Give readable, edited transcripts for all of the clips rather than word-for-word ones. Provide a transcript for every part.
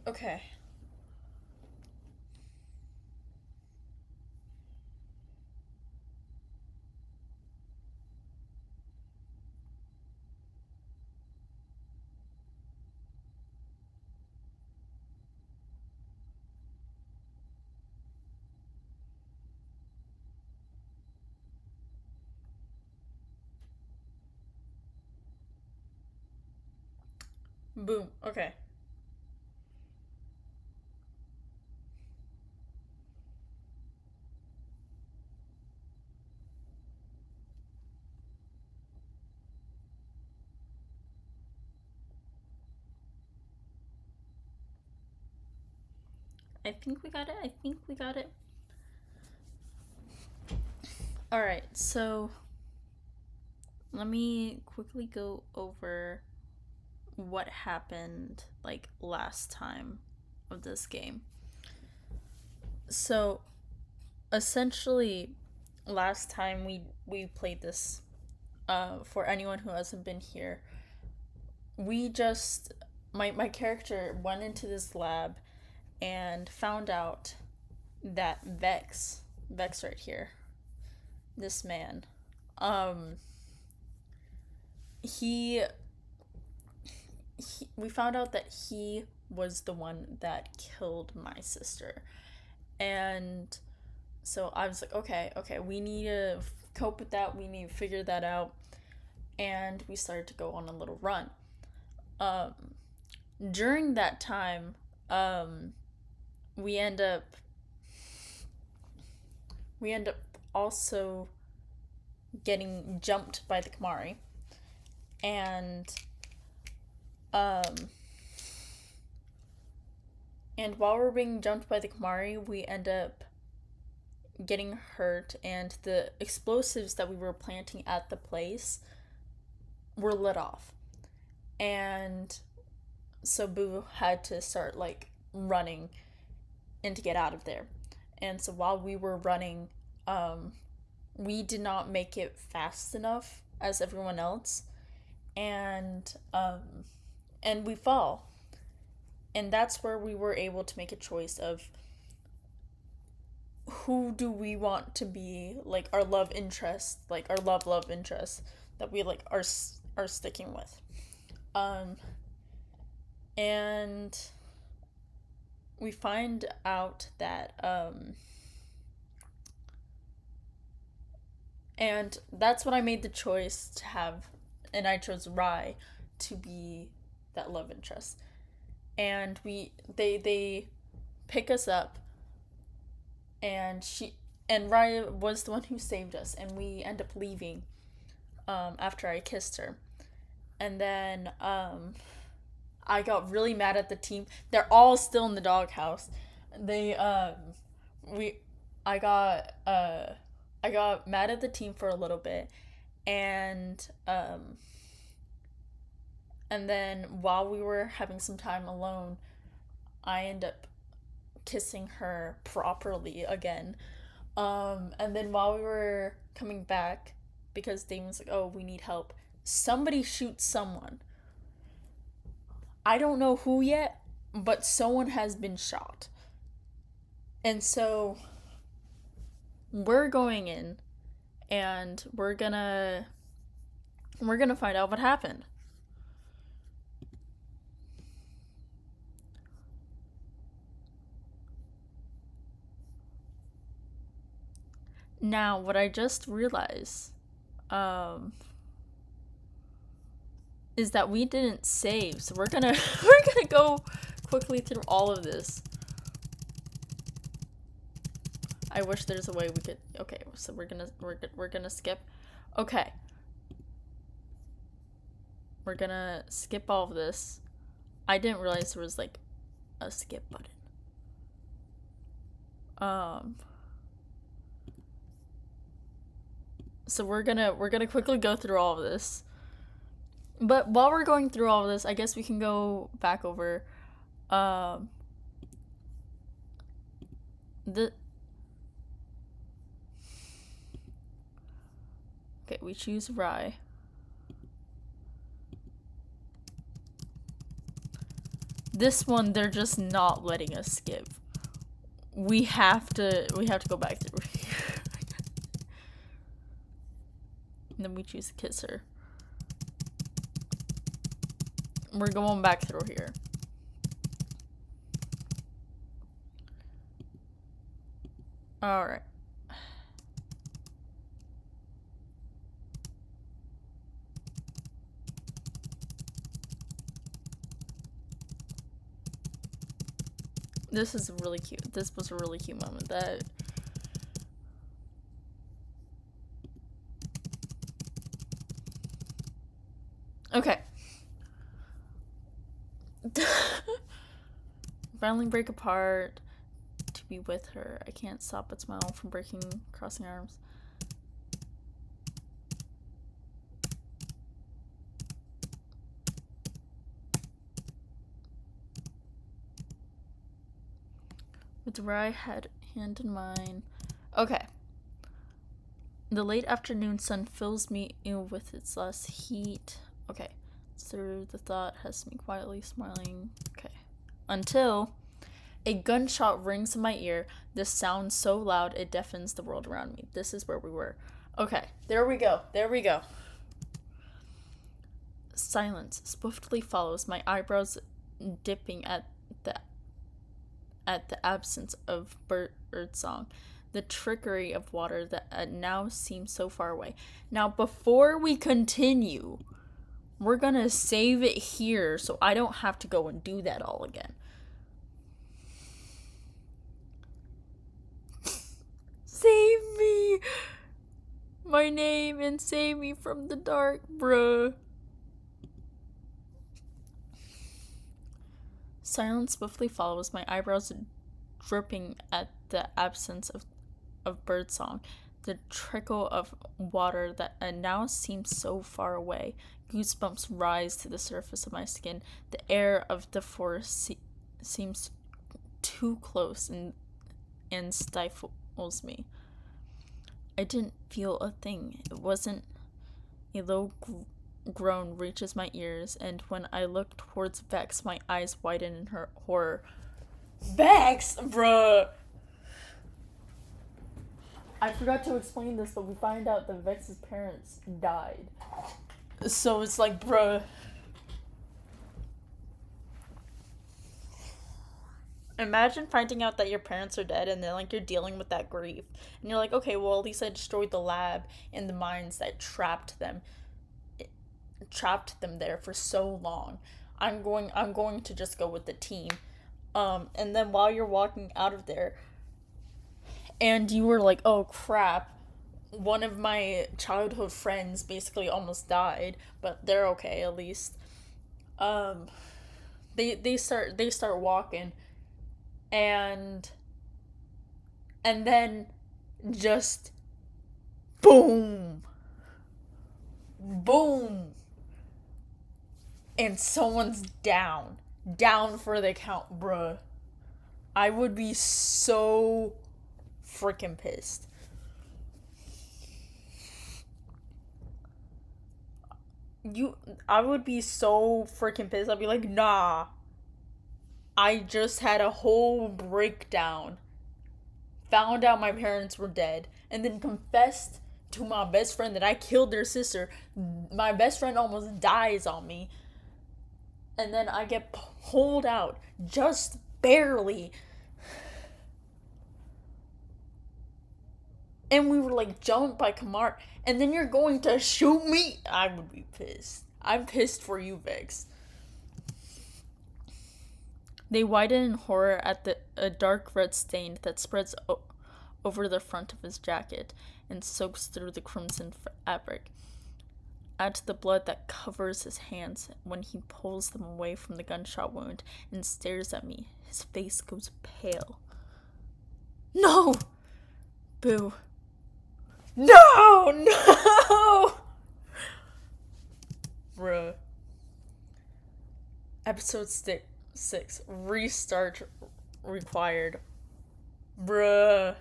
Okay. Boom. Okay. I think we got it. I think we got it. All right. So let me quickly go over what happened like last time of this game. So essentially, last time we played this, for anyone who hasn't been here, we just my character went into this lab and found out that Vex right here, this man, um, he, we found out that he was the one that killed my sister, and so I was like, okay, we need to cope with that. We need to figure that out, and we started to go on a little run. Um, During that time, um, we end up we end up also getting jumped by the Kamari, and um, and while we're being jumped by the Kamari, we end up getting hurt, and the explosives that we were planting at the place were lit off, and so Boo had to start like running and to get out of there. And so while we were running, um, we did not make it fast enough as everyone else, and and we fall. And that's where we were able to make a choice of who do we want to be like our love interest, like our love interest that we like are sticking with. Um, and we find out that and that's when I made the choice to have, and I chose Rai to be that love interest. And they pick us up, and Rai was the one who saved us, and we end up leaving after I kissed her. And then I got really mad at the team. They're all still in the doghouse. They we I got I got mad at the team for a little bit, and and then while we were having some time alone, I end up kissing her properly again. And then while we were coming back, because Damon's like, "Oh, we need help," somebody shoots someone. I don't know who yet, but someone has been shot. And so we're going in, and we're gonna find out what happened. Now, what I just realized, um, is that we didn't save, so we're gonna we're gonna go quickly through all of this. I wish there's a way we could. Okay, so we're gonna skip. Okay, we're gonna skip all of this. I didn't realize there was like a skip button. Um, so we're gonna quickly go through all of this. But while we're going through all of this, I guess we can go back over um the okay, we choose Rye. This one, they're just not letting us skip. We have to go back through here. And then we choose to kiss her. We're going back through here. Alright. This is really cute. This was a really cute moment. Okay. Finally break apart to be with her. I can't stop but smile from crossing arms. With the right hand in mine. Okay. The late afternoon sun fills me with its last heat. Okay. Through the thought has me quietly smiling. Okay. Until a gunshot rings in my ear. The sound so loud it deafens the world around me. This is where we were. Okay. There we go. Silence swiftly follows, my eyebrows dipping at the absence of bird song, the trickery of water that now seems so far away. Now, before we continue, we're gonna save it here so I don't have to go and do that all again. Save me! My name and save me from the dark, bruh. Silence swiftly follows, my eyebrows dripping at the absence of birdsong, the trickle of water that now seems so far away. Goosebumps rise to the surface of my skin. The air of the forest seems too close and stifles me. I didn't feel a thing. It wasn't a low groan reaches my ears, and when I look towards Vex, my eyes widen in her horror. Vex, bruh! I forgot to explain this, but we find out that Vex's parents died. So it's like, bruh. Imagine finding out that your parents are dead and then, like, you're dealing with that grief. And you're like, okay, well, at least I destroyed the lab and the mines that trapped them there for so long. I'm going to just go with the team. And then while you're walking out of there, and you were like, oh crap, one of my childhood friends basically almost died, but they're okay at least. They start walking, and then just boom, and someone's down for the count, bruh. I would be so freaking pissed. I would be so freaking pissed. I'd be like, nah. I just had a whole breakdown. Found out my parents were dead. And then confessed to my best friend that I killed their sister. My best friend almost dies on me. And then I get pulled out. Just barely. And we were like jumped by Kamar. And then you're going to shoot me? I would be pissed. I'm pissed for you, Vex. They widen in horror at a dark red stain that spreads over the front of his jacket and soaks through the crimson fabric. Add to the blood that covers his hands when he pulls them away from the gunshot wound and stares at me. His face goes pale. No! Boo. No! Bruh. Episode 6. Restart required. Bruh.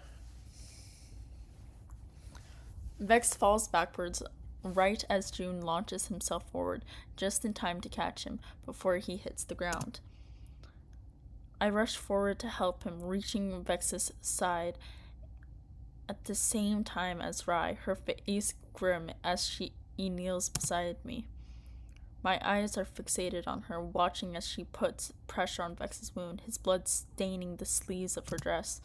Vex falls backwards right as June launches himself forward, just in time to catch him before he hits the ground. I rush forward to help him, reaching Vex's side at the same time as Rai, her face grim as she kneels beside me. My eyes are fixated on her, watching as she puts pressure on Vex's wound, his blood staining the sleeves of her dress.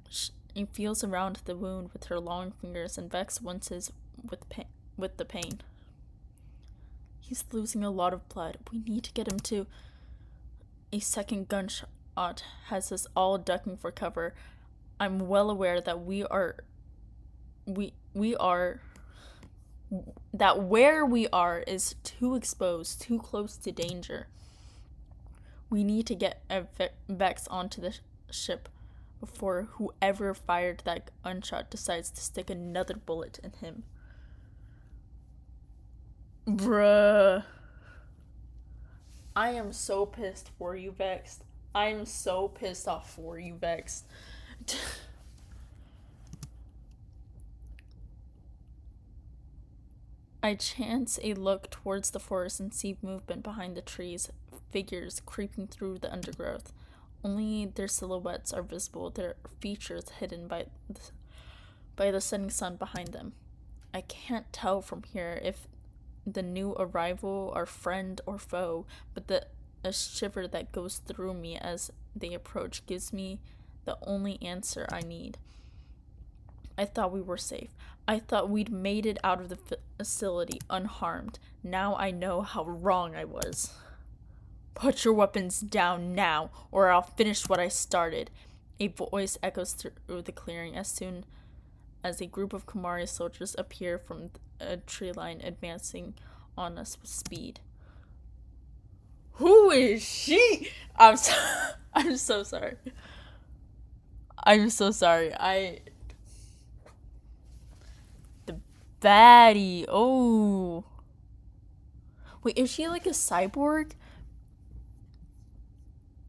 She feels around the wound with her long fingers, and Vex winces with the pain. He's losing a lot of blood. We need to get him to... A second gunshot has us all ducking for cover. I'm well aware that that where we are is too exposed, too close to danger. We need to get Vex onto the ship before whoever fired that gunshot decides to stick another bullet in him. Bruh. I am so pissed for you, Vex. I am so pissed off for you, Vex. I chance a look towards the forest and see movement behind the trees, figures creeping through the undergrowth. Only their silhouettes are visible, their features hidden by the setting sun behind them. I can't tell from here if the new arrival are friend or foe, but a shiver that goes through me as they approach gives me the only answer I need. I thought we were safe. I thought we'd made it out of the facility unharmed. Now I know how wrong I was. Put your weapons down now, or I'll finish what I started. A voice echoes through the clearing as soon as a group of Kumari soldiers appear from a tree line, advancing on us with speed. Who is she? I'm so sorry. I'm so sorry. The baddie. Oh. Wait, is she like a cyborg?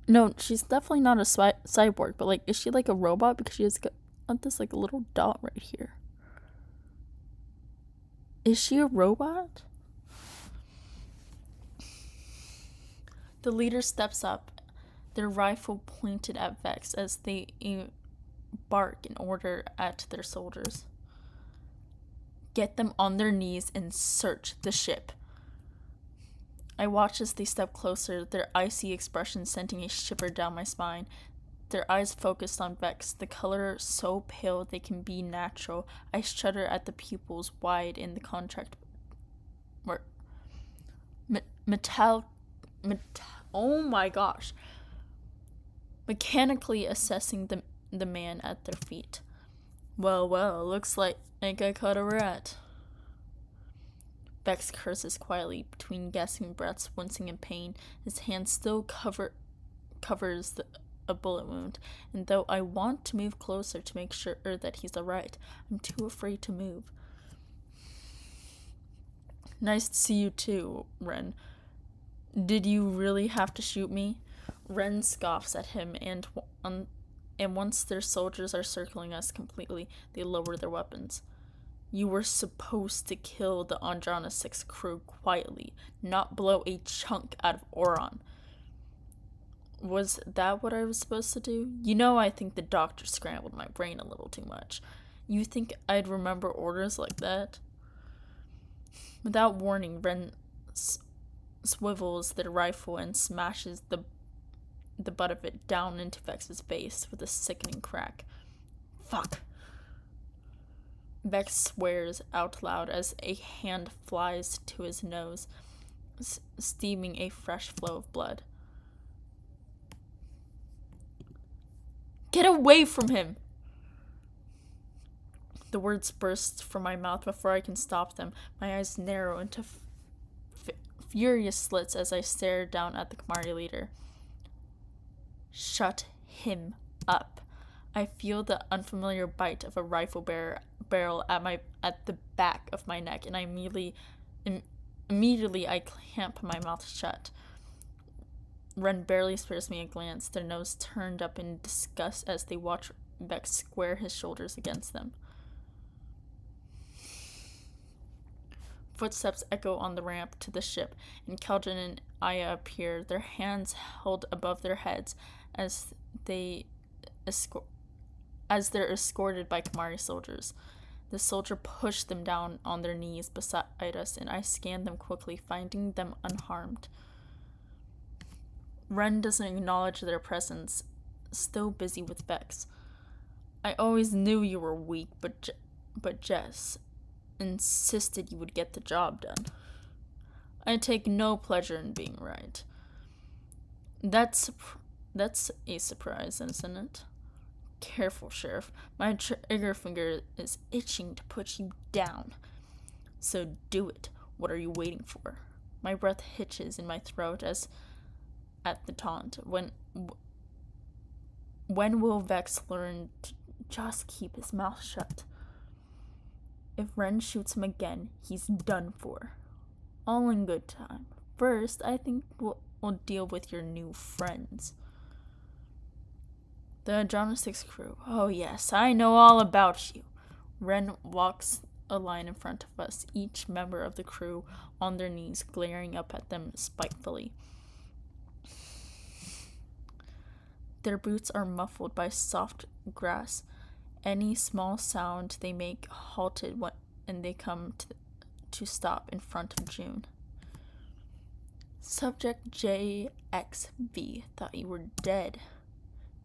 No, she's definitely not a cyborg, but like, is she like a robot? Because she has this like a little dot right here. Is she a robot? The leader steps up, their rifle pointed at Vex as they bark in order at their soldiers. Get them on their knees and search the ship. I watch as they step closer, their icy expression sending a shiver down my spine. Their eyes focused on Vex, the color so pale they can be natural. I shudder at the pupils wide in the contract. Oh my gosh. Mechanically assessing the man at their feet. Well, looks like I caught a rat. Vex curses quietly between gasping breaths, wincing in pain. His hand still covers a bullet wound, and though I want to move closer to make sure that he's alright, I'm too afraid to move. Nice to see you too, Ren. Did you really have to shoot me? Ren scoffs at him, and once their soldiers are circling us completely, they lower their weapons. You were supposed to kill the Androma 6 crew quietly, not blow a chunk out of Oron. Was that what I was supposed to do? You know, I think the doctor scrambled my brain a little too much. You think I'd remember orders like that? Without warning, Ren swivels their rifle and smashes the butt of it down into Vex's face with a sickening crack. Fuck. Vex swears out loud as a hand flies to his nose, steaming a fresh flow of blood. Get away from him! The words burst from my mouth before I can stop them. My eyes narrow into furious slits as I stare down at the Kumari leader. Shut him up. I feel the unfamiliar bite of a rifle barrel at the back of my neck, and I immediately I clamp my mouth shut. Ren barely spares me a glance, their nose turned up in disgust as they watch Vex square his shoulders against them. Footsteps echo on the ramp to the ship, and Keldrin and Aya appear, their hands held above their heads as they as they're escorted by Kamari soldiers. The soldier pushed them down on their knees beside us, and I scanned them quickly, finding them unharmed. Ren doesn't acknowledge their presence, still busy with Vex. I always knew you were weak, but Jess insisted you would get the job done. I take no pleasure in being right. That's a surprise, isn't it? Careful, Sheriff. My trigger finger is itching to put you down. So do it. What are you waiting for? My breath hitches in my throat as at the taunt. When will Vex learn to just keep his mouth shut? If Ren shoots him again, he's done for. All in good time. First, I think we'll deal with your new friends. The Adroma 6 crew. Oh yes, I know all about you. Ren walks a line in front of us, each member of the crew on their knees, glaring up at them spitefully. Their boots are muffled by soft grass. Any small sound they make halted when they come to stop in front of June. Subject JXV thought you were dead.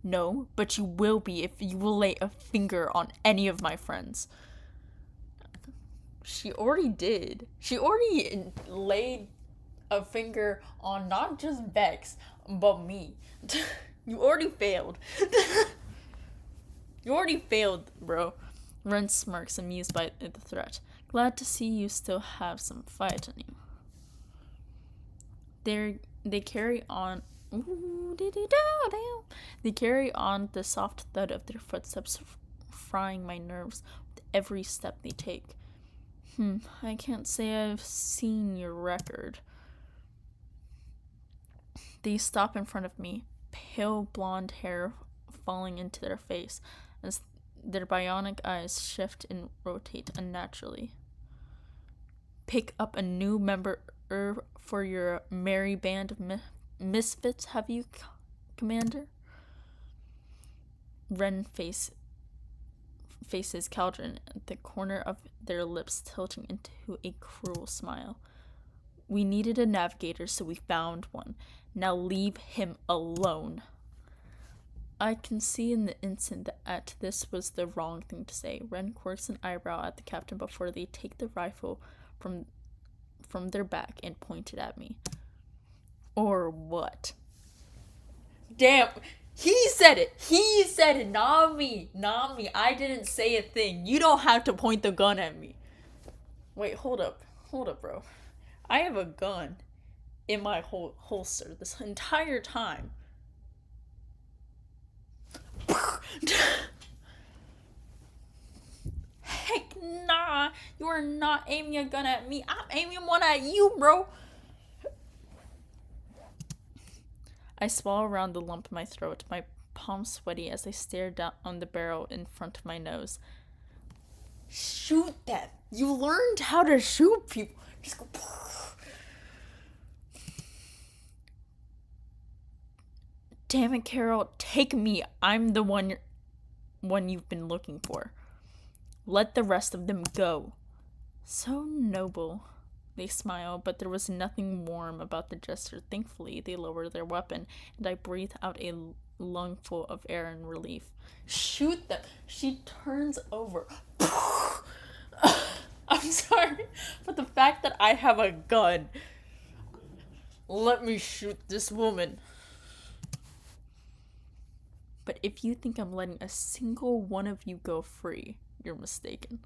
No, but you will be if you will lay a finger on any of my friends. She already did. She already laid a finger on not just Vex, but me. You already failed. You already failed, bro. Ren smirks, amused by the threat. Glad to see you still have some fight in you. They carry on. They carry on the soft thud of their footsteps, frying my nerves with every step they take. I can't say I've seen your record. They stop in front of me, pale blonde hair falling into their face as their bionic eyes shift and rotate unnaturally. Pick up a new member for your merry band of misfits, have you, Commander? Ren faces Keldrin, the corner of their lips tilting into a cruel smile. We needed a navigator, so we found one. Now leave him alone. I can see in the instant that this was the wrong thing to say. Ren quirks an eyebrow at the captain before they take the rifle from their back and point it at me. Or what? Damn, he said it. He said it, not me. Not me. I didn't say a thing. You don't have to point the gun at me. Wait, hold up. Hold up, bro. I have a gun in my holster this entire time. Heck nah. You are not aiming a gun at me. I'm aiming one at you, bro. I swallow around the lump in my throat, my palms sweaty as I stare down on the barrel in front of my nose. Shoot them. You learned how to shoot people. Just go. Damn it, Carol. Take me. I'm the one you've been looking for. Let the rest of them go. So noble. They smile, but there was nothing warm about the gesture. Thankfully, they lower their weapon, and I breathe out a lungful of air in relief. Shoot them! She turns over. I'm sorry, but the fact that I have a gun. Let me shoot this woman. But if you think I'm letting a single one of you go free, you're mistaken.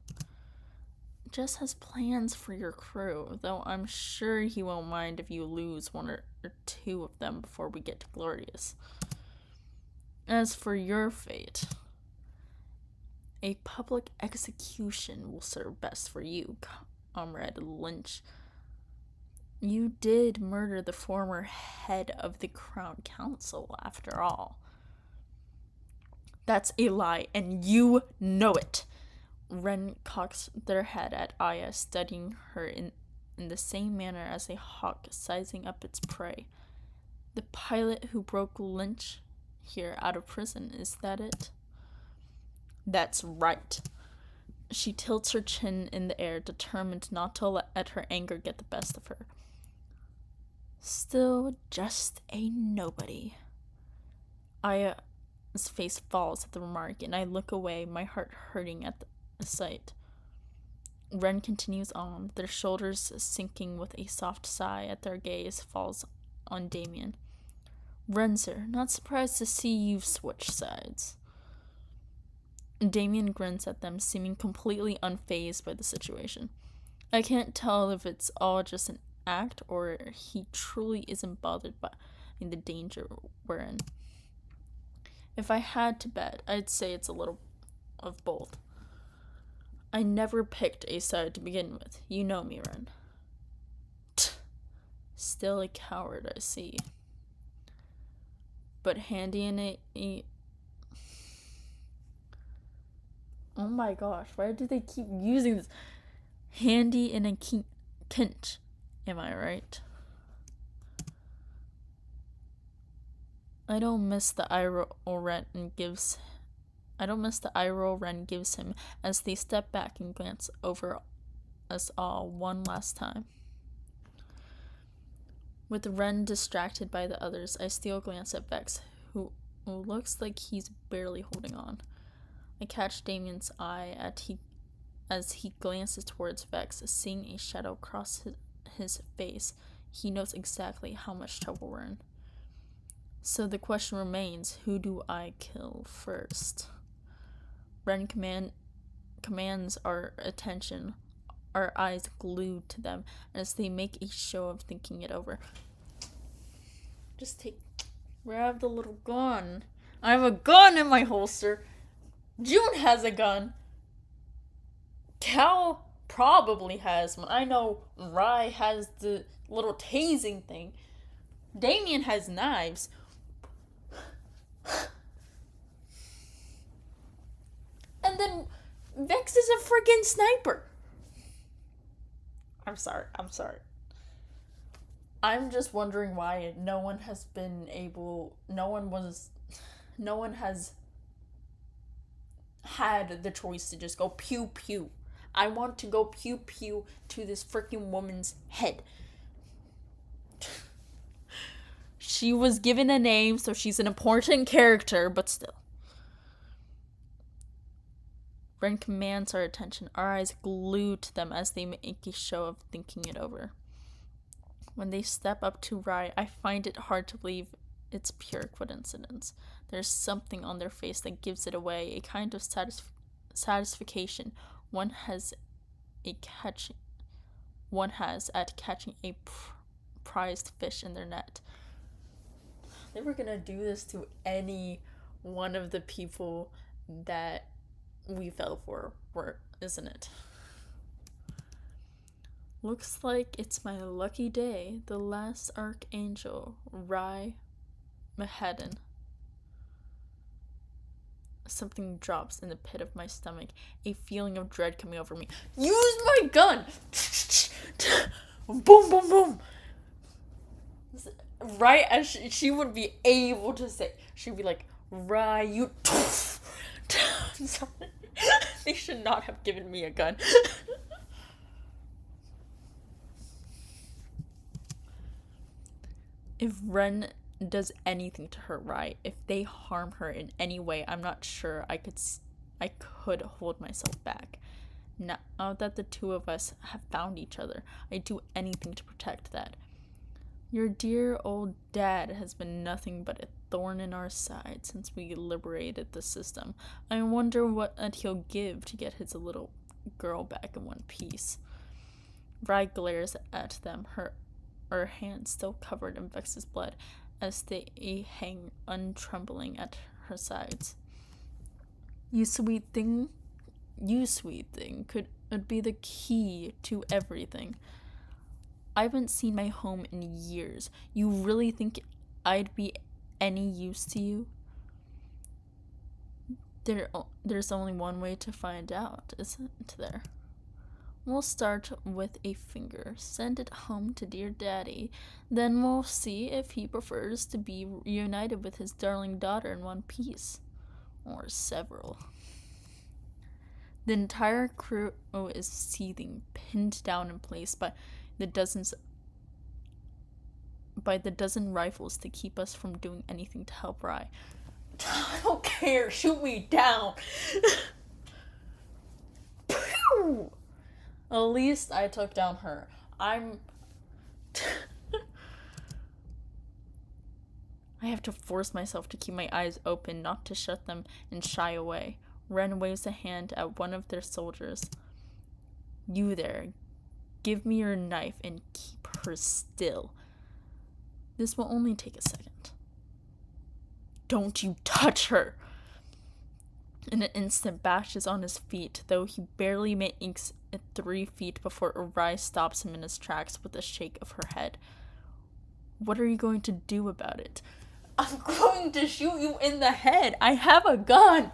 Jess has plans for your crew, though I'm sure he won't mind if you lose one or two of them before we get to Glorious. As for your fate, a public execution will serve best for you, Comrade Lynch. You did murder the former head of the Crown Council, after all. That's a lie, and you know it. Ren cocks their head at Aya, studying her in the same manner as a hawk sizing up its prey. The pilot who broke Lynch here out of prison, is that it? That's right. She tilts her chin in the air, determined not to let her anger get the best of her. Still just a nobody. Aya's face falls at the remark, and I look away, my heart hurting at the sight. Ren continues on, their shoulders sinking with a soft sigh as their gaze falls on Damien. Renzer, not surprised to see you've switched sides. Damien grins at them, seeming completely unfazed by the situation. I can't tell if it's all just an act or he truly isn't bothered by the danger we're in. If I had to bet, I'd say it's a little of both. I never picked a side to begin with. You know me, Ren. Still a coward, I see. But handy in a oh my gosh, why do they keep using this? Handy in a kinch, am I right? I don't miss the eye roll Ren gives him as they step back and glance over us all one last time. With Ren distracted by the others, I steal a glance at Vex, who looks like he's barely holding on. I catch Damien's eye as he glances towards Vex, seeing a shadow cross his face. He knows exactly how much trouble we're in. So the question remains, who do I kill first? Ren commands our attention, our eyes glued to them, as they make a show of thinking it over. Just grab the little gun. I have a gun in my holster. June has a gun. Cal probably has one. I know Rai has the little tasing thing. Damien has knives. And then Vex is a freaking sniper. I'm sorry. I'm just wondering why no one has had the choice to just go pew pew. I want to go pew pew to this freaking woman's head. She was given a name, so she's an important character, but still. Ren commands our attention, our eyes glued to them as they make a show of thinking it over. When they step up to Rai, I find it hard to believe it's pure coincidence. There's something on their face that gives it away, a kind of satisfaction one has at catching a prized fish in their net. They were gonna do this to any one of the people that we fell for, isn't it? Looks like it's my lucky day. The last archangel, Rai Mahadin. Something drops in the pit of my stomach, a feeling of dread coming over me. Use my gun! Boom, boom, boom! Right as she would be able to say, she'd be like, Rai, you... They should not have given me a gun. If Ren does anything to hurt Rai, if they harm her in any way, I'm not sure I could hold myself back. Now that the two of us have found each other, I'd do anything to protect that. Your dear old dad has been nothing but a thorn in our side since we liberated the system. I wonder what he'll give to get his little girl back in one piece. Rai glares at them, her hands still covered in Vex's blood, as they hang untrembling at her sides. You sweet thing could be the key to everything. I haven't seen my home in years. You really think I'd be any use to you? There's only one way to find out, isn't there? We'll start with a finger. Send it home to dear daddy. Then we'll see if he prefers to be reunited with his darling daughter in one piece. Or several. The entire crew is seething, pinned down in place by the dozen rifles to keep us from doing anything to help Rye. I don't care. Shoot me down. At least I took down her. I have to force myself to keep my eyes open, not to shut them and shy away. Ren waves a hand at one of their soldiers. You there, give me your knife and keep her still. This will only take a second. Don't you touch her! In an instant, Bash is on his feet, though he barely makes it 3 feet before Arai stops him in his tracks with a shake of her head. What are you going to do about it? I'm going to shoot you in the head! I have a gun!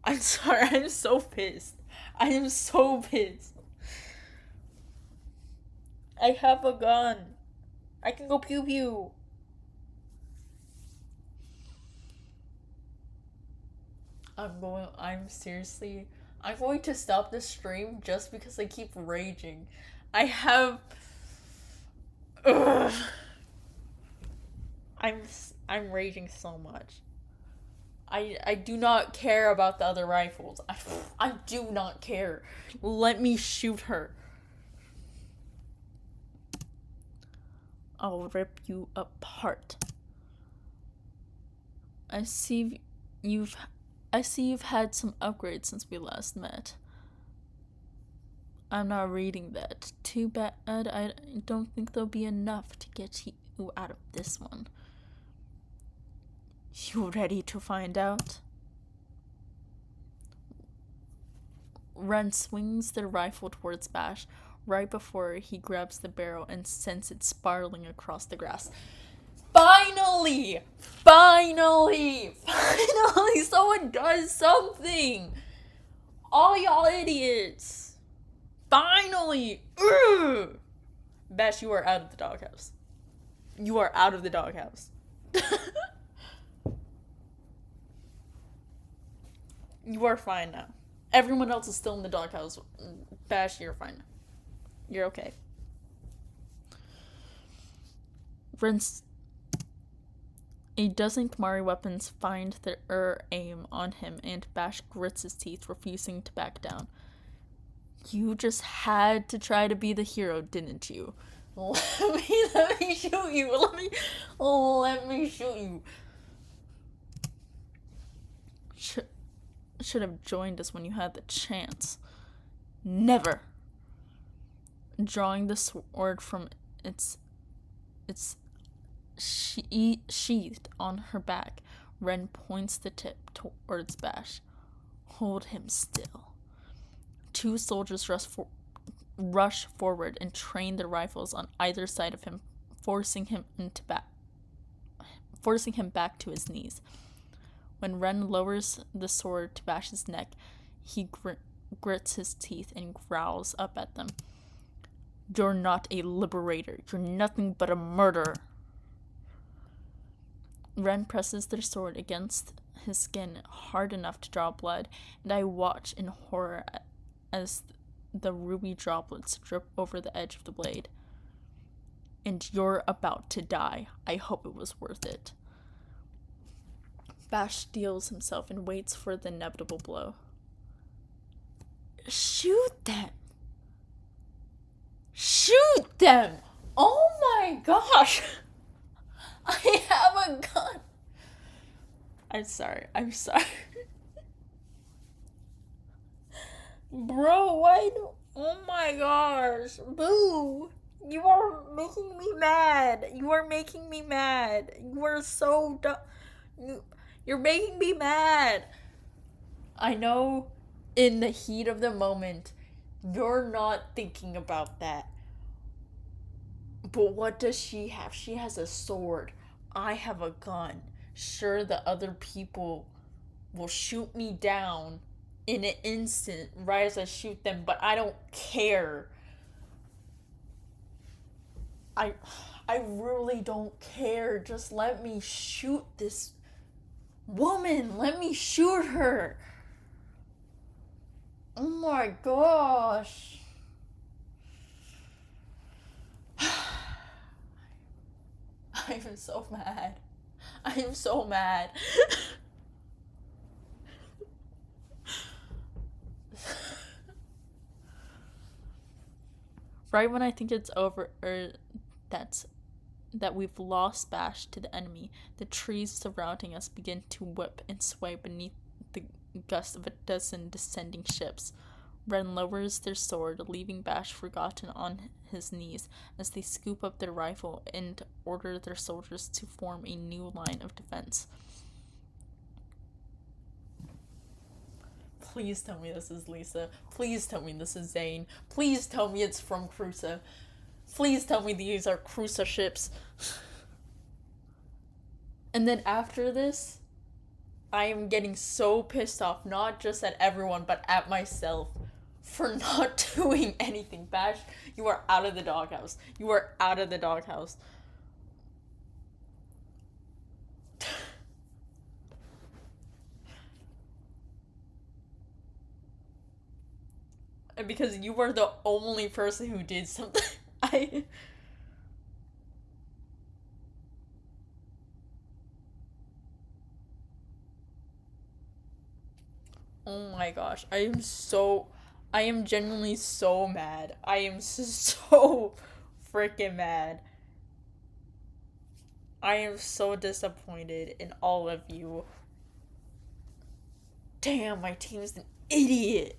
I'm sorry, I'm so pissed. I am so pissed. I have a gun. I can go pew pew. I'm going to stop this stream just because I keep raging. I'm raging so much. I do not care about the other rifles. I do not care. Let me shoot her. I'll rip you apart. I see you've had some upgrades since we last met. I'm not reading that. Too bad. I don't think there'll be enough to get you out of this one. You ready to find out? Ren swings the rifle towards Bash right before he grabs the barrel and sends it spiraling across the grass. Finally, someone does something. All y'all idiots. Finally. Ugh. Bash, you are out of the doghouse. You are out of the doghouse. You are fine now. Everyone else is still in the doghouse. Bash, you're fine. You're okay. Rinse. A dozen Kamari weapons find their aim on him, and Bash grits his teeth, refusing to back down. You just had to try to be the hero, didn't you? Let me shoot you. Let me shoot you. Should have joined us when you had the chance. Never. Drawing the sword from its sheathed on her back, Ren points the tip towards Bash. Hold him still. 2 soldiers rush forward and train their rifles on either side of him, forcing him back to his knees. When Ren lowers the sword to Bash's neck, he grits his teeth and growls up at them. You're not a liberator. You're nothing but a murderer. Ren presses their sword against his skin hard enough to draw blood, and I watch in horror as the ruby droplets drip over the edge of the blade. And you're about to die. I hope it was worth it. Bash steels himself and waits for the inevitable blow. Shoot them! Shoot them! Oh my gosh! I have a gun! I'm sorry. Bro, why do... Oh my gosh. Boo! You are making me mad. You are so dumb. You're making me mad. I know in the heat of the moment, you're not thinking about that. But what does she have? She has a sword. I have a gun. Sure, the other people will shoot me down, in an instant right as I shoot them, but I don't care. I I really don't care. Just let me shoot this woman. Let me shoot her. Oh my gosh. I am so mad. I am so mad. Right when I think it's over, that's that we've lost Bash to the enemy, the trees surrounding us begin to whip and sway beneath the gust of a dozen descending ships. Ren lowers their sword, leaving Bash forgotten on his knees as they scoop up their rifle and order their soldiers to form a new line of defense. Please tell me this is Lisa. Please tell me this is Zane. Please tell me it's from Cruza. Please tell me these are Cruza ships. And then after this, I am getting so pissed off, not just at everyone, but at myself for not doing anything. Bash, you are out of the doghouse. You are out of the doghouse. Because you were the only person who did something. Oh my gosh. I am genuinely so mad. I am so freaking mad. I am so disappointed in all of you. Damn, my team's an idiot.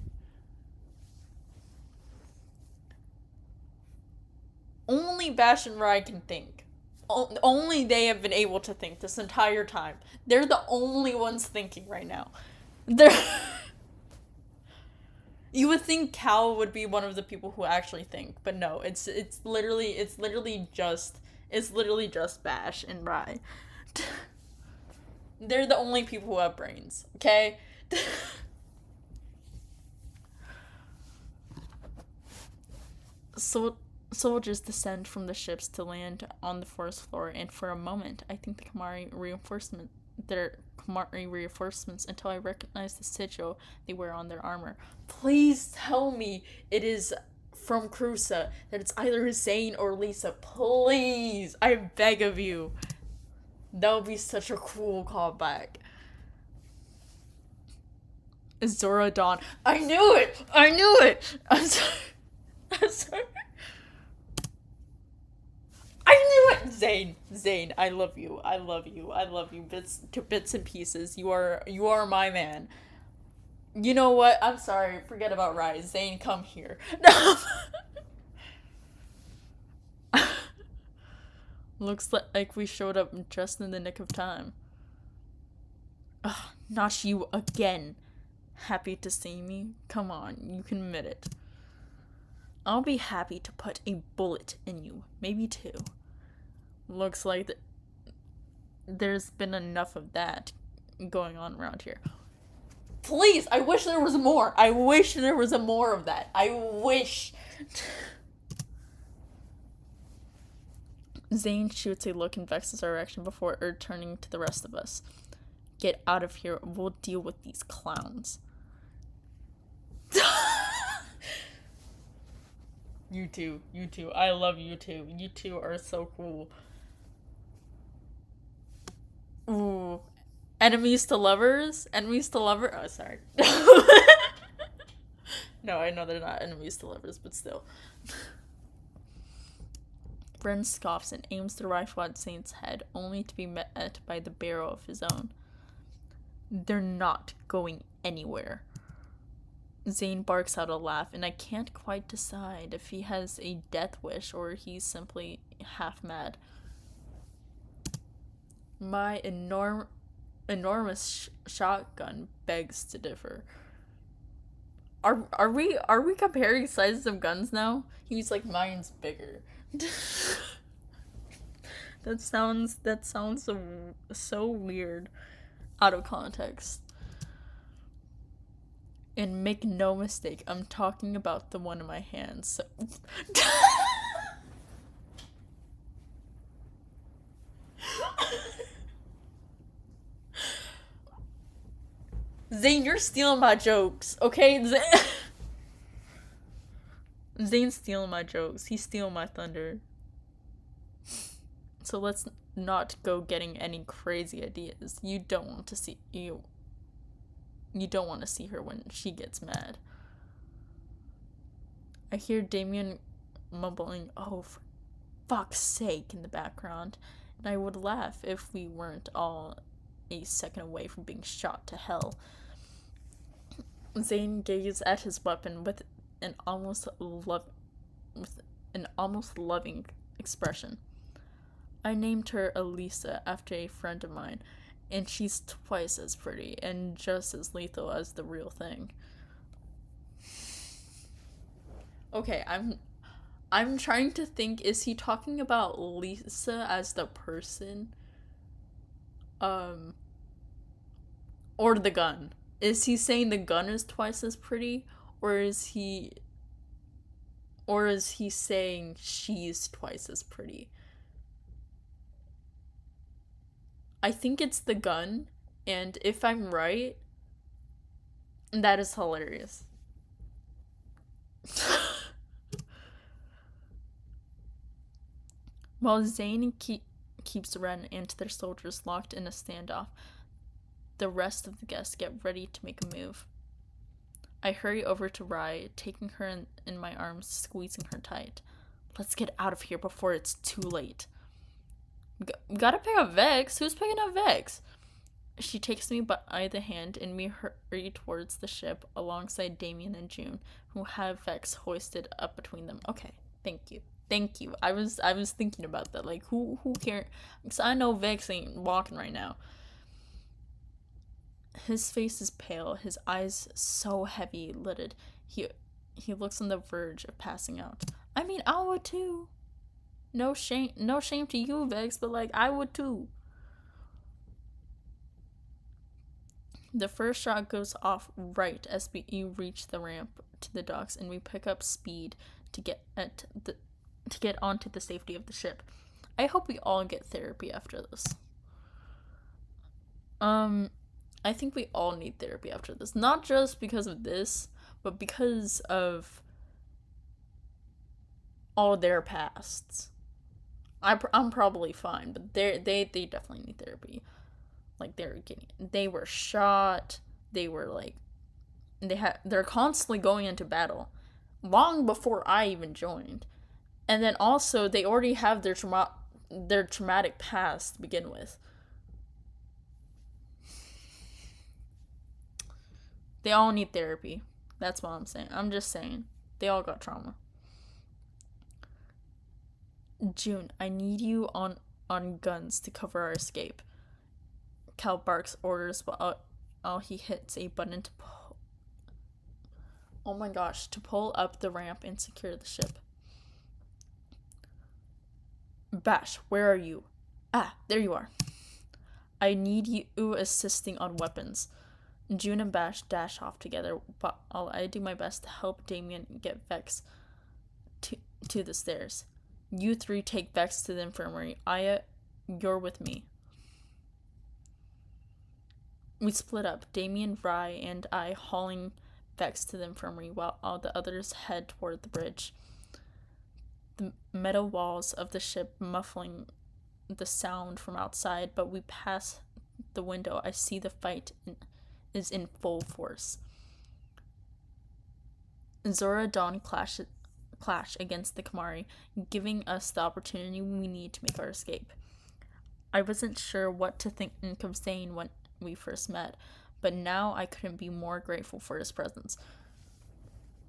Only Bash and Rai can think. Only they have been able to think this entire time. They're the only ones thinking right now. They're. You would think Cal would be one of the people who actually think, but no, it's literally just Bash and Rai. They're the only people who have brains, okay? So soldiers descend from the ships to land on the forest floor, and for a moment, I think the Kamari reinforcements until I recognize the sigil they wear on their armor. Please tell me it is from Cruza, that it's either Zane or Lisa. Please, I beg of you. That would be such a cool callback. Zora Dawn. I knew it! I'm sorry. I'm sorry. I knew it! Zane, I love you. Bits and pieces. You are my man. You know what? I'm sorry. Forget about Rise. Zane, come here. Looks like we showed up just in the nick of time. Ugh, not you again. Happy to see me? Come on, you can admit it. I'll be happy to put a bullet in you. Maybe two. Looks like there's been enough of that going on around here. Please, I wish there was more. I wish there was a more of that. I wish. Zane shoots a look in Vex's direction before turning to the rest of us. Get out of here. We'll deal with these clowns. You too. I love you too. You two are so cool. Ooh. Enemies to lovers? Oh, sorry. No, I know they're not enemies to lovers, but still. Ren scoffs and aims the rifle at Zane's head, only to be met by the barrel of his own. They're not going anywhere. Zane barks out a laugh, and I can't quite decide if he has a death wish or he's simply half mad. My enormous shotgun begs to differ. Are we comparing sizes of guns now? He's like, mine's bigger. That sounds so weird out of context. And make no mistake, I'm talking about the one in my hands. So Zane, you're stealing my jokes, okay? Zane's stealing my jokes. He's stealing my thunder. So let's not go getting any crazy ideas. You don't want to see her when she gets mad. I hear Damien mumbling, "Oh, for fuck's sake," in the background, and I would laugh if we weren't all a second away from being shot to hell. Zane gazed at his weapon with an almost loving expression. I named her Elisa after a friend of mine, and she's twice as pretty and just as lethal as the real thing. Okay, I'm trying to think, is he talking about Lisa as the person? Or the gun? Is he saying the gun is twice as pretty? Or is he saying she's twice as pretty? I think it's the gun, and if I'm right, that is hilarious. While Zane keeps Ren and their soldiers locked in a standoff, the rest of the guests get ready to make a move. I hurry over to Rai, taking her in my arms, squeezing her tight. Let's get out of here before it's too late. We gotta pick up Vex. Who's picking up Vex? She takes me by the hand and we hurry towards the ship alongside Damien and June, who have Vex hoisted up between them. Okay, thank you. I was thinking about that. Like, who cares? Because I know Vex ain't walking right now. His face is pale, his eyes so heavy lidded. He looks on the verge of passing out. I mean, I would too. No shame to you, Vex, but like, I would too. The first shot goes off right as we reach the ramp to the docks, and we pick up speed to get onto the safety of the ship. I hope we all get therapy after this. I think we all need therapy after this, not just because of this, but because of all their pasts. I'm probably fine, but they definitely need therapy. Like, they were shot. They were like, they're constantly going into battle, long before I even joined, and then also they already have their traumatic past to begin with. They all need therapy. That's what I'm saying. I'm just saying. They all got trauma. June, I need you on guns to cover our escape. Cal barks orders while he hits a button to pull. Oh my gosh, to pull up the ramp and secure the ship. Bash, where are you? Ah, there you are. I need you assisting on weapons. June and Bash dash off together while I do my best to help Damien get Vex to the stairs. You three take Vex to the infirmary. Aya, you're with me. We split up, Damien, Rye, and I hauling Vex to the infirmary while all the others head toward the bridge. The metal walls of the ship muffling the sound from outside, but we pass the window. I see the fight is in full force. Zora Dawn clash against the Kamari, giving us the opportunity we need to make our escape. I wasn't sure what to think of Zane when we first met, but now I couldn't be more grateful for his presence.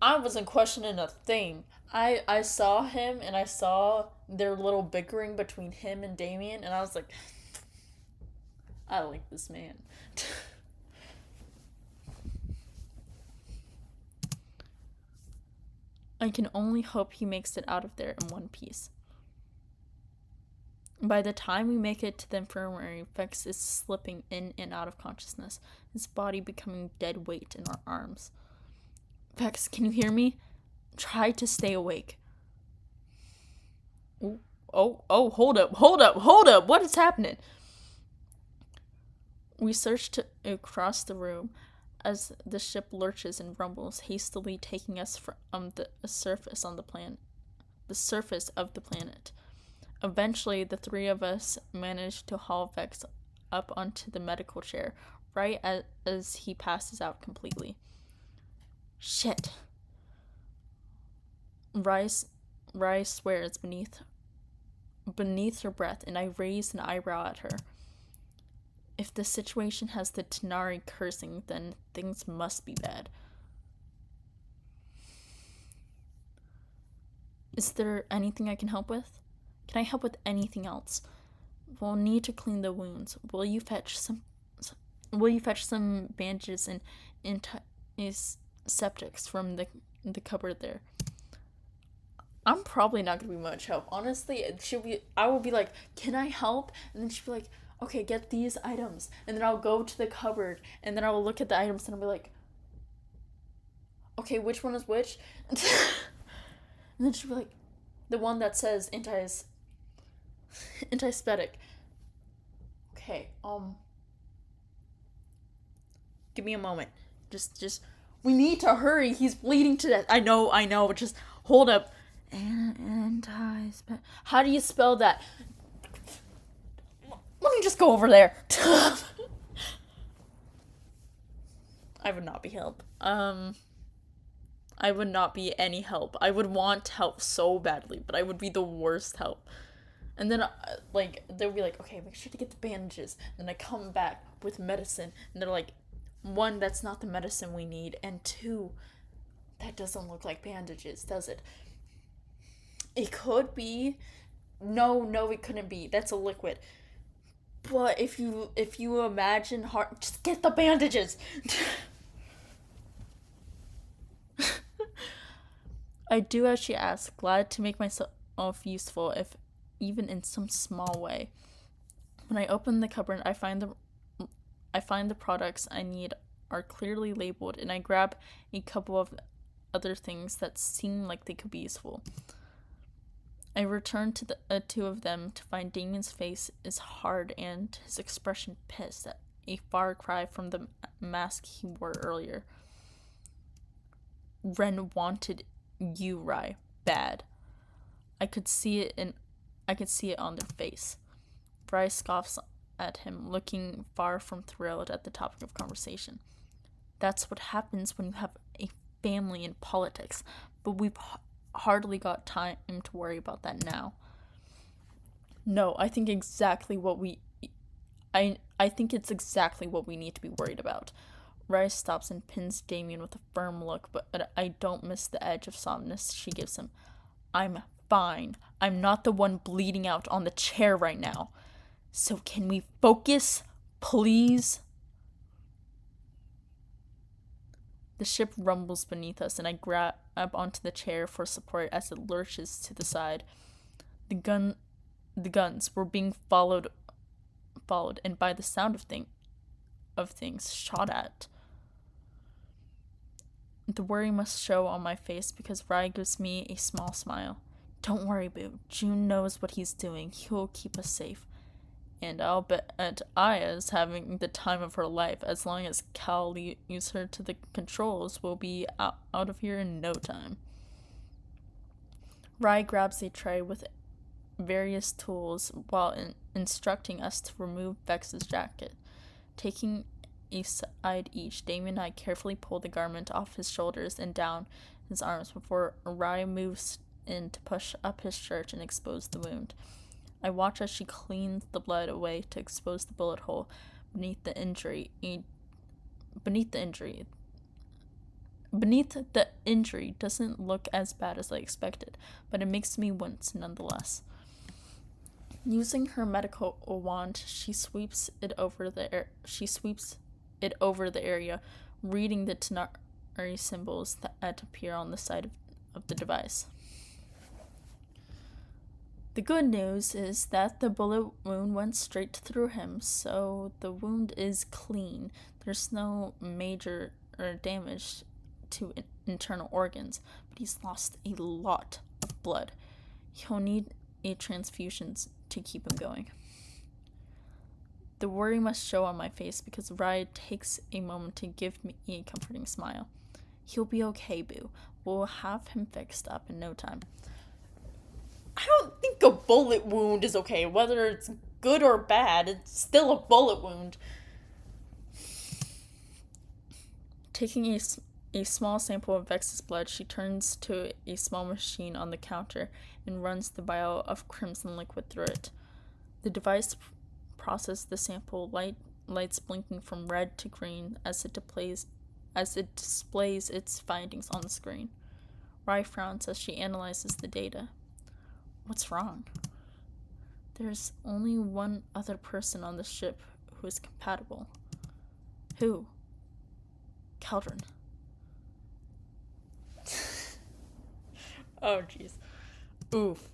I wasn't questioning a thing. I saw him and I saw their little bickering between him and Damien, and I was like, I like this man. I can only hope he makes it out of there in one piece. By the time we make it to the infirmary, Vex is slipping in and out of consciousness, his body becoming dead weight in our arms. Vex, can you hear me? Try to stay awake. Hold up. What is happening? We searched across the room as the ship lurches and rumbles, hastily taking us from the surface on the planet. The surface of the planet. Eventually, the three of us managed to haul Vex up onto the medical chair, right as he passes out completely. Shit. Rise swears beneath her breath, and I raise an eyebrow at her. If the situation has the Tanari cursing, then things must be bad. Is there anything I can help with? Can I help with anything else? We'll need to clean the wounds. Will you fetch some bandages and antiseptics from the cupboard there? I'm probably not gonna be much help. Honestly, I will be like, can I help? And then she'll be like, okay, get these items. And then I'll go to the cupboard and then I'll look at the items and I'll be like, okay, which one is which? And then she'll be like, the one that says anti-aesthetic. Okay, give me a moment. Just, we need to hurry. He's bleeding to death. I know, just hold up. How do you spell that? Let me just go over there. I would not be help. I would not be any help. I would want help so badly, but I would be the worst help. And then, they'll be like, okay, make sure to get the bandages. And I come back with medicine, and they're like, one, that's not the medicine we need, and two, that doesn't look like bandages, does it? It could be. No, it couldn't be. That's a liquid. But if you imagine just get the bandages. I do as she asked, glad to make myself useful, if even in some small way. When I open the cupboard, I find the products I need are clearly labeled, and I grab a couple of other things that seem like they could be useful. I return to the two of them to find Damien's face is hard and his expression pissed, a far cry from the mask he wore earlier. Ren wanted you, Rai, bad. I could see it on their face. Rai scoffs at him, looking far from thrilled at the topic of conversation. That's what happens when you have a family in politics, but we've hardly got time to worry about that now. No, I think it's exactly what we need to be worried about. Rice stops and pins Damien with a firm look, but I don't miss the edge of softness she gives him. I'm fine. I'm not the one bleeding out on the chair right now. So can we focus, please? The ship rumbles beneath us, and I grab onto the chair for support as it lurches to the side. The guns were being followed, and by the sound of things shot at. The worry must show on my face because Rai gives me a small smile. Don't worry, boo. June knows what he's doing. He'll keep us safe. And I'll bet Aya's having the time of her life. As long as Cal leaves her to the controls, we'll be out of here in no time. Rai grabs a tray with various tools while instructing us to remove Vex's jacket. Taking a side each, Damien and I carefully pull the garment off his shoulders and down his arms before Rai moves in to push up his shirt and expose the wound. I watch as she cleans the blood away to expose the bullet hole beneath the injury. Beneath the injury doesn't look as bad as I expected, but it makes me wince nonetheless. Using her medical wand, she sweeps it over the area, reading the Tanari symbols that appear on the side of the device. The good news is that the bullet wound went straight through him, so the wound is clean. There's no major damage to internal organs, but he's lost a lot of blood. He'll need a transfusions to keep him going. The worry must show on my face because Rye takes a moment to give me a comforting smile. He'll be okay, Boo. We'll have him fixed up in no time. I don't think a bullet wound is okay. Whether it's good or bad, it's still a bullet wound. Taking a small sample of Vex's blood, she turns to a small machine on the counter and runs the vial of crimson liquid through it. The device processes the sample, lights blinking from red to green as it displays its findings on the screen. Rye frowns as she analyzes the data. What's wrong? There's only one other person on the ship who is compatible. Who? Caldron. Oh, jeez. Oof.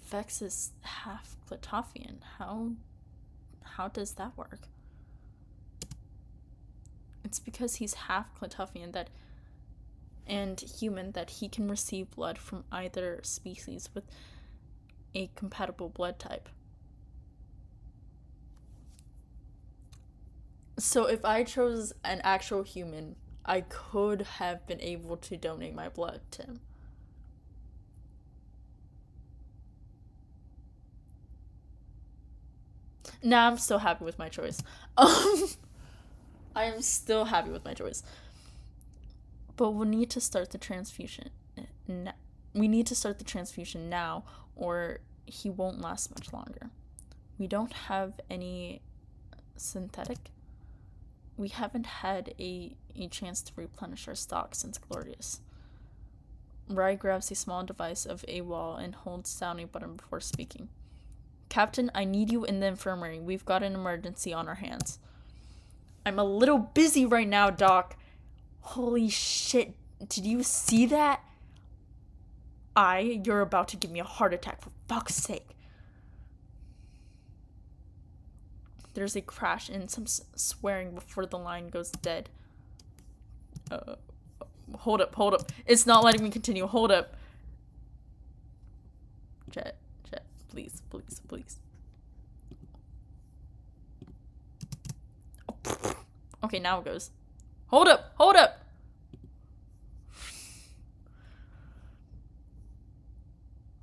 Vex is half Clitophian. How does that work? It's because he's half Clitophian and human that he can receive blood from either species with a compatible blood type. So if I chose an actual human, I could have been able to donate my blood to him. Nah, I'm still happy with my choice. I am still happy with my choice. But we'll need to start the transfusion. We need to start the transfusion now, or he won't last much longer. We don't have any synthetic. We haven't had a chance to replenish our stock since Glorious. Rye grabs a small device of a wall and holds down a button before speaking. Captain, I need you in the infirmary. We've got an emergency on our hands. I'm a little busy right now, Doc. Holy shit. Did you see that? You're about to give me a heart attack, for fuck's sake. There's a crash and some swearing before the line goes dead. Hold up. It's not letting me continue. Hold up. Jet, please. Okay, now it goes. Hold up!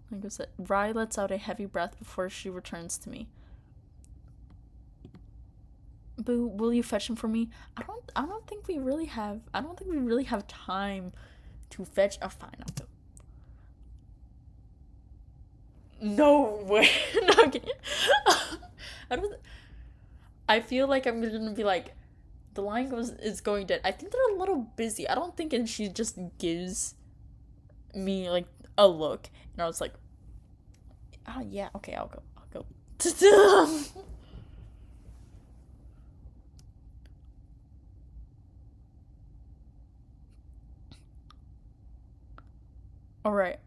Like I said, Rye lets out a heavy breath before she returns to me. Boo, will you fetch him for me? I don't think we really have time to fetch a fine. I'll go. No way. No, I'm kidding. I feel like I'm gonna be like, the line is going dead. I think they're a little busy. I don't think, and she just gives me like a look, and I was like, yeah, okay, I'll go. Alright,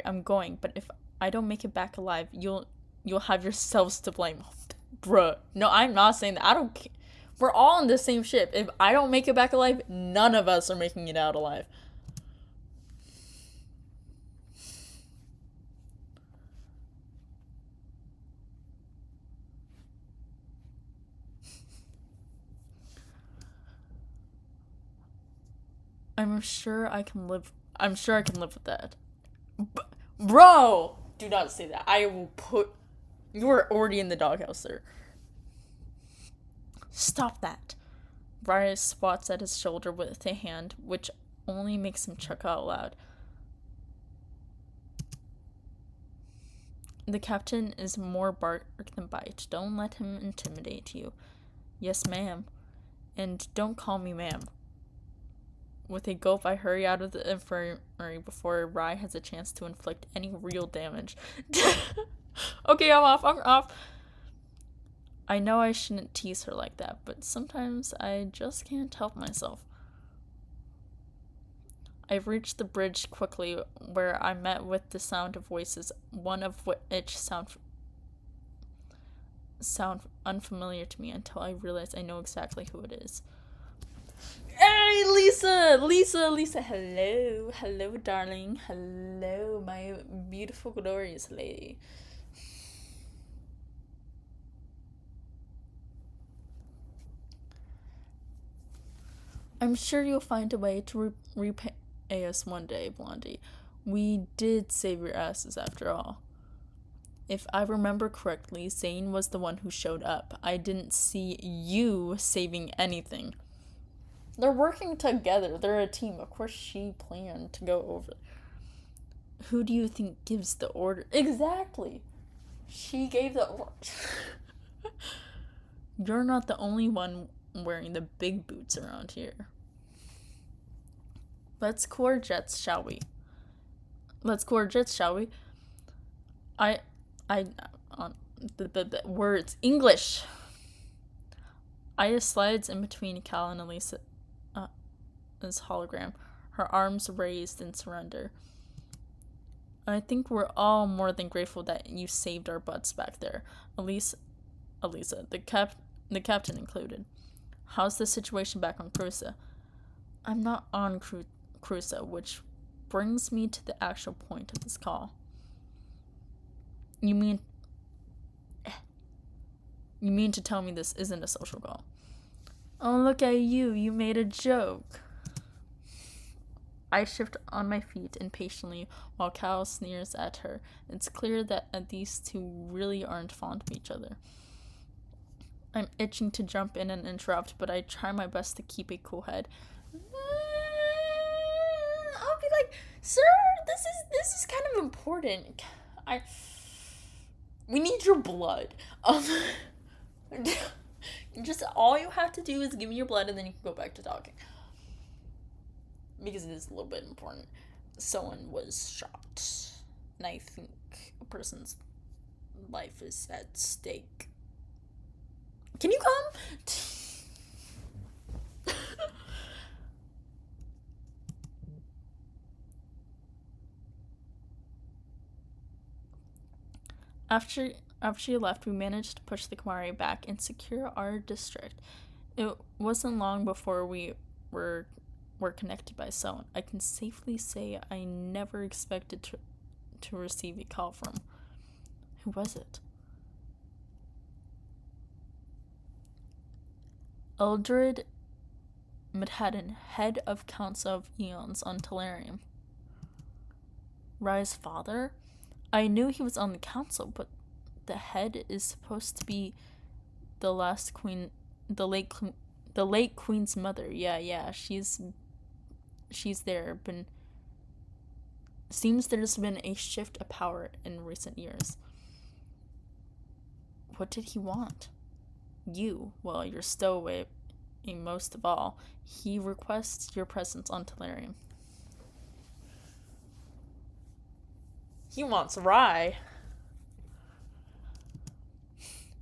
I'm going, but if I don't make it back alive, you'll have yourselves to blame. Bruh. No, I'm not saying that. I don't care. We're all on the same ship. If I don't make it back alive, none of us are making it out alive. I'm sure I can live with that. Bro! Do not say that. You are already in the doghouse, sir. Stop that. Rye swats at his shoulder with a hand, which only makes him chuckle out loud. The captain is more bark than bite. Don't let him intimidate you. Yes, ma'am. And don't call me ma'am. With a gulp, I hurry out of the infirmary before Rye has a chance to inflict any real damage. Okay, I'm off. I know I shouldn't tease her like that, but sometimes I just can't help myself. I reached the bridge quickly, where I met with the sound of voices, one of which sound unfamiliar to me until I realize I know exactly who it is. Hey, Lisa, hello, darling, hello, my beautiful, glorious lady. I'm sure you'll find a way to repay us one day, Blondie. We did save your asses after all. If I remember correctly, Zane was the one who showed up. I didn't see you saving anything. They're working together. They're a team. Of course, she planned to go over. Who do you think gives the order? Exactly. She gave the order. You're not the only one wearing the big boots around here. Let's core jets, shall we? I, the words English. Aya slides in between Cal and Elisa's hologram, her arms raised in surrender. I think we're all more than grateful that you saved our butts back there, Elisa, the captain included. How's the situation back on Cruza? I'm not on Cruza, which brings me to the actual point of this call. You mean to tell me this isn't a social call? Oh, look at you. You made a joke. I shift on my feet impatiently while Cal sneers at her. It's clear that these two really aren't fond of each other. I'm itching to jump in and interrupt, but I try my best to keep a cool head. I'll be like, sir, this is kind of important. We need your blood. Just all you have to do is give me your blood and then you can go back to talking. Because it is a little bit important. Someone was shot. And I think a person's life is at stake. Can you come? After she left, we managed to push the Kamari back and secure our district. It wasn't long before we were connected by someone I can safely say I never expected to receive a call from. Who was it? Eldred Medhaddon, head of Council of Eons on Telerium. Rai's father? I knew he was on the council, but the head is supposed to be the last queen, the late queen's mother. Yeah, she's there. Seems there's been a shift of power in recent years. What did he want? You, well, you're stowaway most of all. He requests your presence on Telerium. He wants Rai.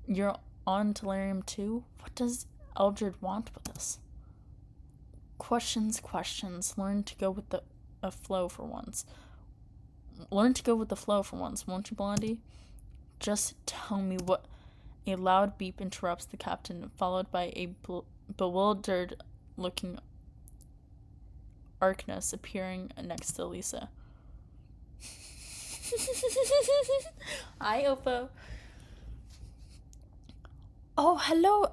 You're on Telerium too? What does Eldred want with us? Questions. Learn to go with the flow for once. Won't you, Blondie? Just tell me what. A loud beep interrupts the captain, followed by a bewildered-looking Arkness appearing next to Lisa. Hi, Oppo. Oh, hello,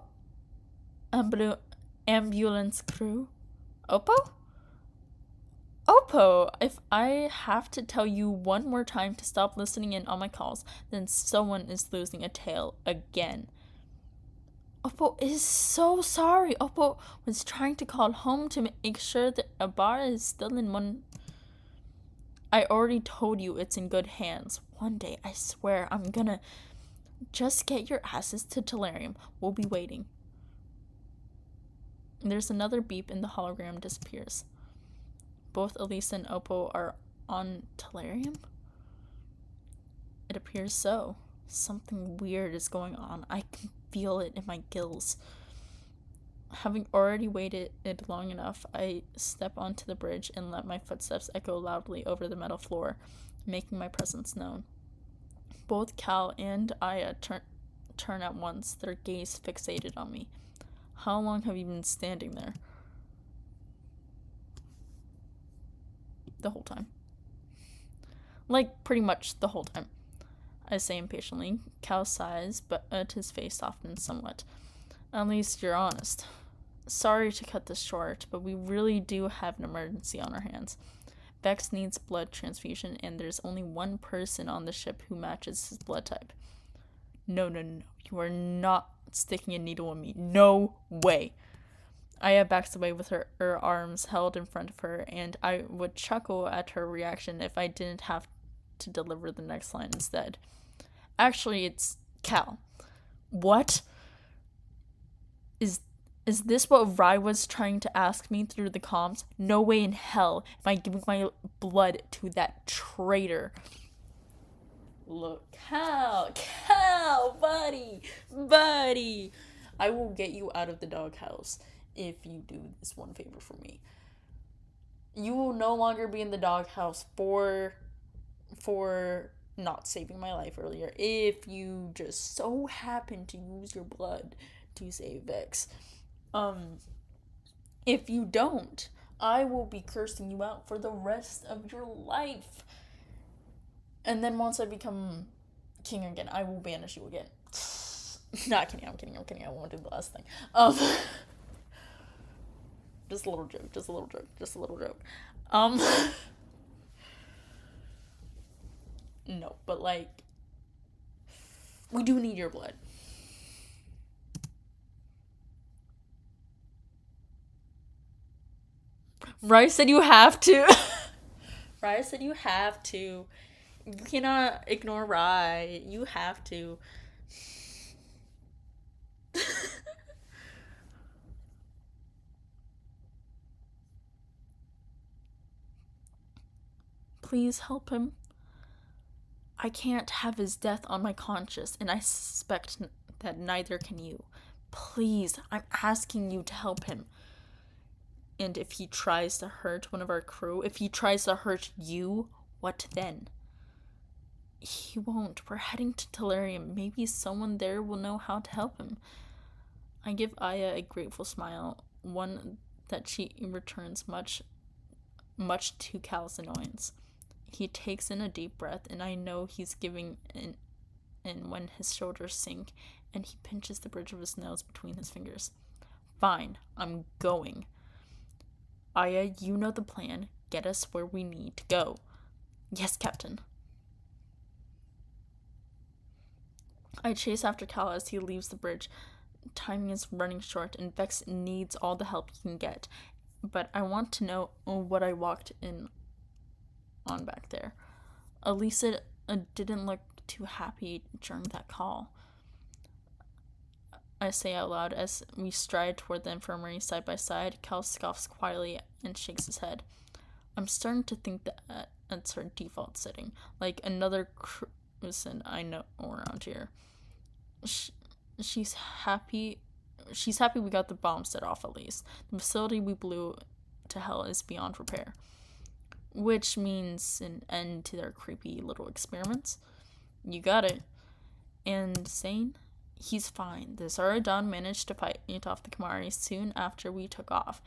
ambulance crew. Oppo, if I have to tell you one more time to stop listening in on my calls, then someone is losing a tail again. Oppo is so sorry. Oppo was trying to call home to make sure that Abara is still in one. I already told you it's in good hands. One day, I swear, I'm gonna. Just get your asses to Telerium. We'll be waiting. There's another beep and the hologram disappears. Both Elisa and Oppo are on Telerium? It appears so. Something weird is going on. I can feel it in my gills. Having already waited it long enough, I step onto the bridge and let my footsteps echo loudly over the metal floor, making my presence known. Both Cal and Aya turn at once, their gaze fixated on me. How long have you been standing there? the whole time. Like, pretty much the whole time. I say impatiently. Cal sighs, but his face softens somewhat. At least you're honest. Sorry to cut this short, but we really do have an emergency on our hands. Vex needs blood transfusion, and there's only one person on the ship who matches his blood type. No. You are not sticking a needle in me. No way. Aya backs away with her arms held in front of her, and I would chuckle at her reaction if I didn't have to deliver the next line instead. Actually, it's Cal. What? Is this what Rye was trying to ask me through the comms? No way in hell am I giving my blood to that traitor. Look, Cal, buddy. I will get you out of the doghouse if you do this one favor for me. You will no longer be in the doghouse for not saving my life earlier if you just so happen to use your blood to save Vex. If you don't, I will be cursing you out for the rest of your life. And then once I become king again, I will banish you again. Not kidding, I'm kidding. I won't do the last thing. Just a little joke. No, but like, we do need your blood. Rye said you have to. You cannot ignore Rye. You have to. Please help him. I can't have his death on my conscience, and I suspect that neither can you. Please, I'm asking you to help him. And if he tries to hurt one of our crew, if he tries to hurt you, what then? He won't. We're heading to Telarium. Maybe someone there will know how to help him. I give Aya a grateful smile, one that she returns much to Cal's annoyance. He takes in a deep breath, and I know he's giving in when his shoulders sink, and he pinches the bridge of his nose between his fingers. Fine, I'm going. Aya, you know the plan. Get us where we need to go. Yes, Captain. I chase after Cal as he leaves the bridge. Timing is running short, and Vex needs all the help he can get. But I want to know what I walked in on back there. Elisa didn't look too happy during that call. I say out loud as we stride toward the infirmary side by side. Cal scoffs quietly and shakes his head. I'm starting to think that it's her default setting, like another cruisin' I know around here. She's happy we got the bomb set off at least. The facility we blew to hell is beyond repair. Which means an end to their creepy little experiments. You got it. And Sane? He's fine. The Zaradan managed to fight off the Kamari soon after we took off.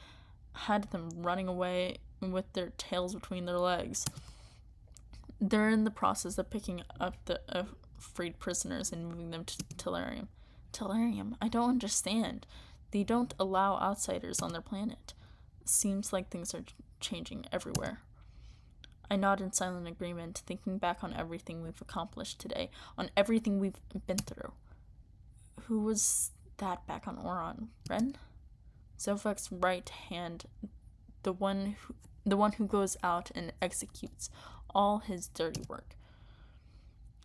Had them running away with their tails between their legs. They're in the process of picking up the freed prisoners and moving them to Telarium. Telarium? I don't understand. They don't allow outsiders on their planet. Seems like things are changing everywhere. I nod in silent agreement, thinking back on everything we've accomplished today, on everything we've been through. Who was that back on Oron? Ren? Zovek's right hand, the one who goes out and executes all his dirty work.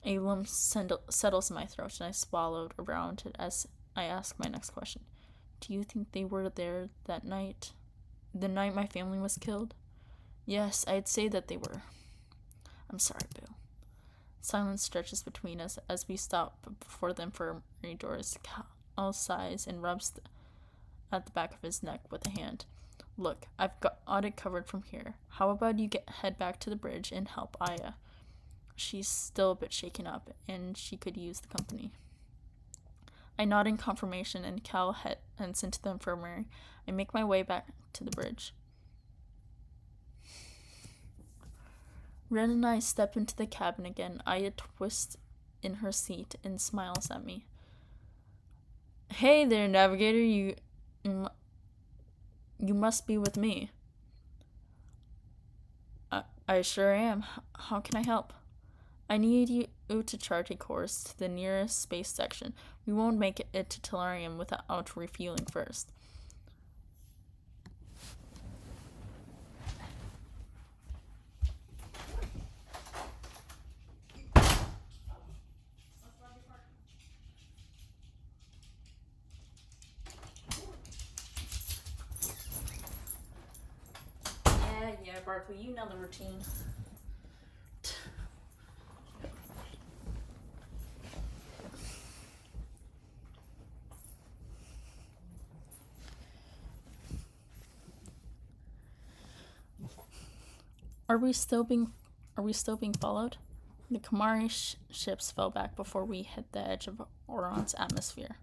A lump settles in my throat, and I swallowed around it as I ask my next question. Do you think they were there that night? The night my family was killed? Yes, I'd say that they were. I'm sorry, Boo. Silence stretches between us as we stop before the infirmary doors. Cal sighs and rubs at the back of his neck with a hand. Look, I've got it covered from here. How about you head back to the bridge and help Aya? She's still a bit shaken up, and she could use the company. I nod in confirmation, and Cal heads into the infirmary. I make my way back to the bridge. Ren and I step into the cabin again. Aya twists in her seat and smiles at me. Hey there, Navigator. You must be with me. I sure am. How can I help? I need you to chart a course to the nearest space section. We won't make it to Tellurium without refueling first. Yeah, Barkley, you know the routine. Are we still being followed? The Kamari ships fell back before we hit the edge of Oron's atmosphere.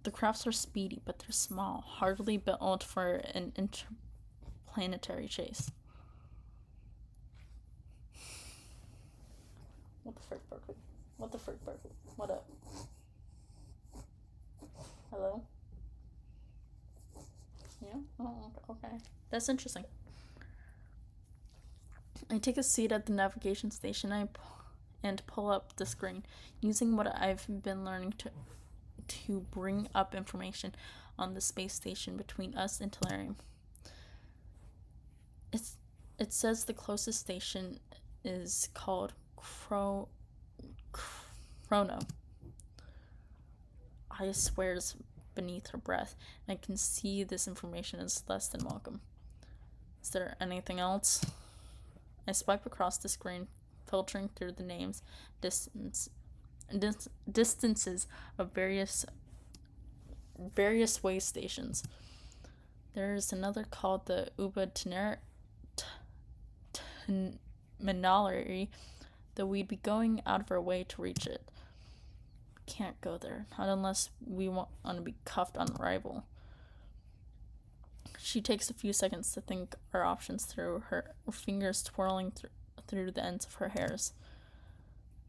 The crafts are speedy, but they're small, hardly built for an interplanetary chase. What the frick, Berkeley? What up? Hello? Yeah? Oh, okay. That's interesting. I take a seat at the navigation station and pull up the screen, using what I've been learning to bring up information on the space station between us and Tellurium. It says the closest station is called Chrono. Aya swears beneath her breath, and I can see this information is less than welcome. Is there anything else? I swipe across the screen, filtering through the names, distances of various way stations. There's another called the Uba Minari, though we'd be going out of our way to reach it. Can't go there, not unless we want to be cuffed on arrival. She takes a few seconds to think our options through, her fingers twirling through the ends of her hairs.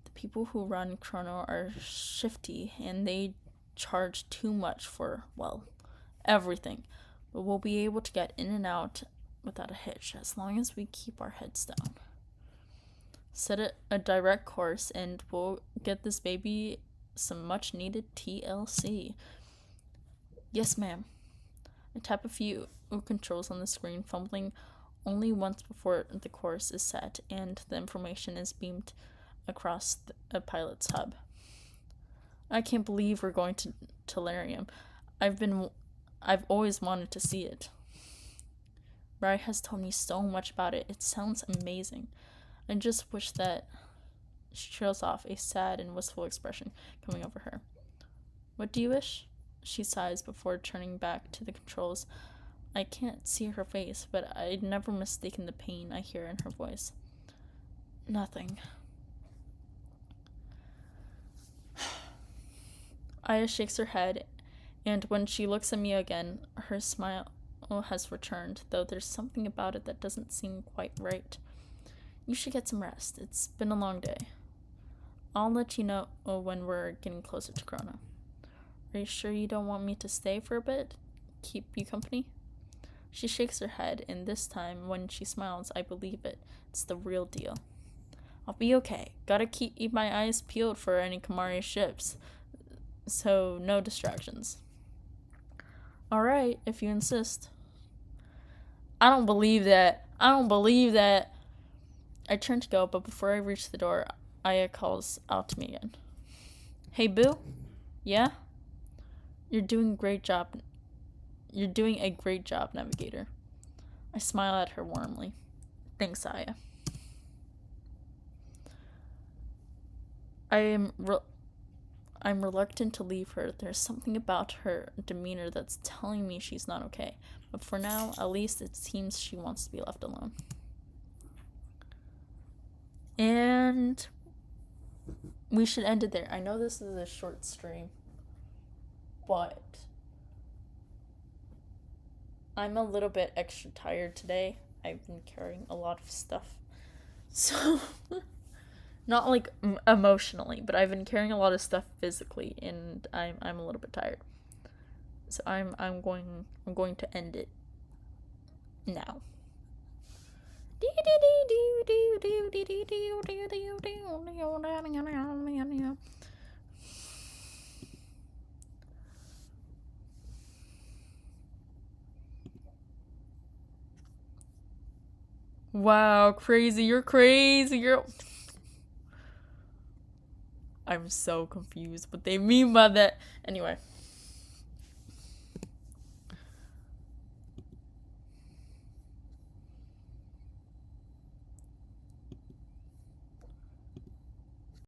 The people who run Chrono are shifty, and they charge too much for, well, everything. But we'll be able to get in and out without a hitch, as long as we keep our heads down. Set a direct course, and we'll get this baby some much-needed TLC. Yes, ma'am. I tap a few controls on the screen, fumbling only once before the course is set and the information is beamed across a pilot's hub. I can't believe we're going to Tellurium. I've always wanted to see it. Rai has told me so much about it. It sounds amazing. I just wish that... She trails off, a sad and wistful expression coming over her. What do you wish? She sighs before turning back to the controls. I can't see her face, but I'd never mistaken the pain I hear in her voice. Nothing. Aya shakes her head, and when she looks at me again, her smile has returned, though there's something about it that doesn't seem quite right. You should get some rest. It's been a long day. I'll let you know when we're getting closer to Chrono. Are you sure you don't want me to stay for a bit? Keep you company? She shakes her head, and this time, when she smiles, I believe it. It's the real deal. I'll be okay. Gotta keep my eyes peeled for any Kamari ships, so no distractions. Alright, if you insist. I don't believe that. I turn to go, but before I reach the door, Aya calls out to me again. Hey, Boo? Yeah? You're doing a great job, Navigator. I smile at her warmly. Thanks, Aya. I'm reluctant to leave her. There's something about her demeanor that's telling me she's not okay. But for now, at least it seems she wants to be left alone. And we should end it there. I know this is a short stream, but I'm a little bit extra tired today. I've been carrying a lot of stuff. So, not like emotionally, but I've been carrying a lot of stuff physically, and I'm a little bit tired. So I'm going to end it now. Wow, crazy. You're crazy. I'm so confused what they mean by that. Anyway.